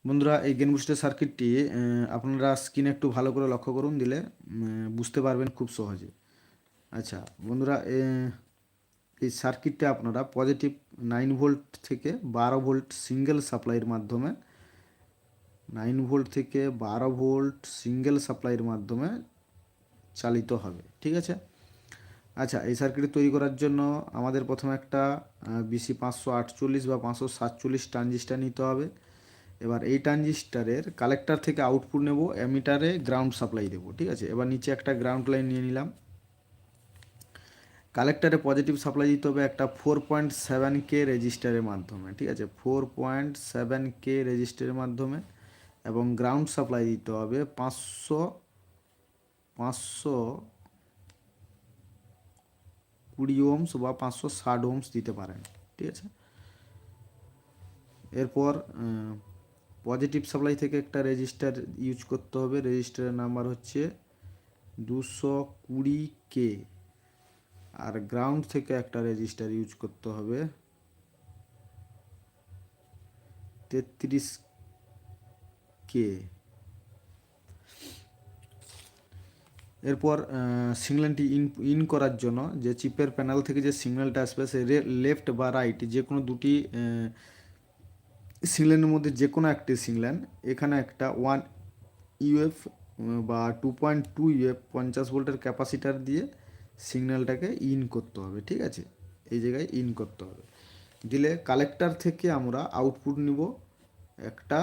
বন্ধুরা, এই gain booster সার্কিটটি আপনারা স্ক্রিনে একটু ভালো করে লক্ষ্য করুন, দিলে বুঝতে পারবেন খুব সহজে। আচ্ছা বন্ধুরা, এই সার্কিটটা আপনারা পজিটিভ 9 ভোল্ট থেকে 12 ভোল্ট সিঙ্গেল সাপ্লাইয়ের মাধ্যমে 9 ভোল্ট থেকে 12 ভোল্ট সিঙ্গেল সাপ্লাইয়ের মাধ্যমে চালিত হবে, ঠিক আছে। আচ্ছা, এই সার্কিট তৈরি করার জন্য আমাদের প্রথমে একটা BC 548 বা 547 ট্রানজিস্টার নিতে হবে। এবার এই ট্রানজিস্টারের কালেক্টর থেকে আউটপুট নেব, অ্যামিটারে গ্রাউন্ড সাপ্লাই দেবো, ঠিক আছে। এবার নিচে একটা গ্রাউন্ড লাইন নিয়ে নিলাম। কালেক্টরে পজিটিভ সাপ্লাই দিতে হবে একটা 4.7K রেজিস্টারের মাধ্যমে, ঠিক আছে, 4.7K রেজিস্টারের মাধ্যমে। এবং গ্রাউন্ড সাপ্লাই দিতে হবে 520 ওহমস বা 560 ওহমস দিতে পারেন, ঠিক আছে। এরপর পজিটিভ সাপ্লাই থেকে একটা রেজিস্টার ইউজ করতে হবে। রেজিস্টারের নাম্বার হচ্ছে 220K। আর গ্রাউন্ড থেকে একটা রেজিস্টার ইউজ করতে হবে 33K। এরপর সিগন্যালটি ইন করার জন্য যে চিপের প্যানেল থেকে যে সিগন্যালটা আসবে, সে লেফট বা রাইট যে কোনো দুটি সিগন্যালের মধ্যে যে কোনো একটি সিগন্যাল এখানে একটা 1 UF বা 2.2 UF 50 ভোল্টের ক্যাপাসিটার দিয়ে সিগন্যালটাকে ইন করতে হবে, ঠিক আছে। এই জায়গায় ইন করতে হবে। দিলে কালেক্টর থেকে আমরা আউটপুট নিব একটা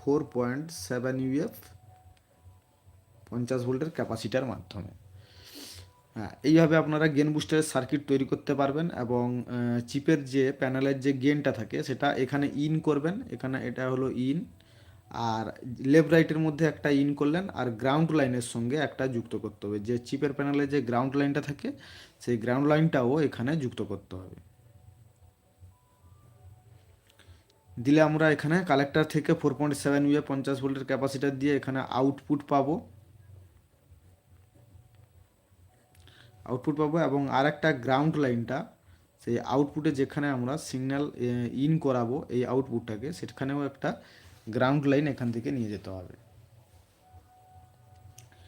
4.7 UF 50 ভোল্টের ক্যাপাসিটার মাধ্যমে। হ্যাঁ, এইভাবে আপনারা গেন বুস্টারের সার্কিট তৈরি করতে পারবেন। এবং চিপের যে প্যানেলের যে গেনটা থাকে সেটা এখানে ইন করবেন, এখানে এটা হলো ইন। আর লেফট রাইটের মধ্যে একটা ইন করলেন, আর গ্রাউন্ড লাইনের সঙ্গে একটা যুক্ত করতে হবে। যে চিপের প্যানেলে যে গ্রাউন্ড লাইনটা থাকে সেই গ্রাউন্ড লাইনটাও এখানে যুক্ত করতে হবে। দিলে আমরা এখানে কালেক্টর থেকে 4.7 UF 50 ভোল্টের ক্যাপাসিটার দিয়ে এখানে আউটপুট পাবো। এবং আর একটা গ্রাউন্ড লাইনটা সেই আউটপুটে যেখানে আমরা সিগন্যাল ইন করাবো এই আউটপুটটাকে, সেখানেও একটা গ্রাউন্ড লাইন এখান থেকে নিয়ে যেতে হবে।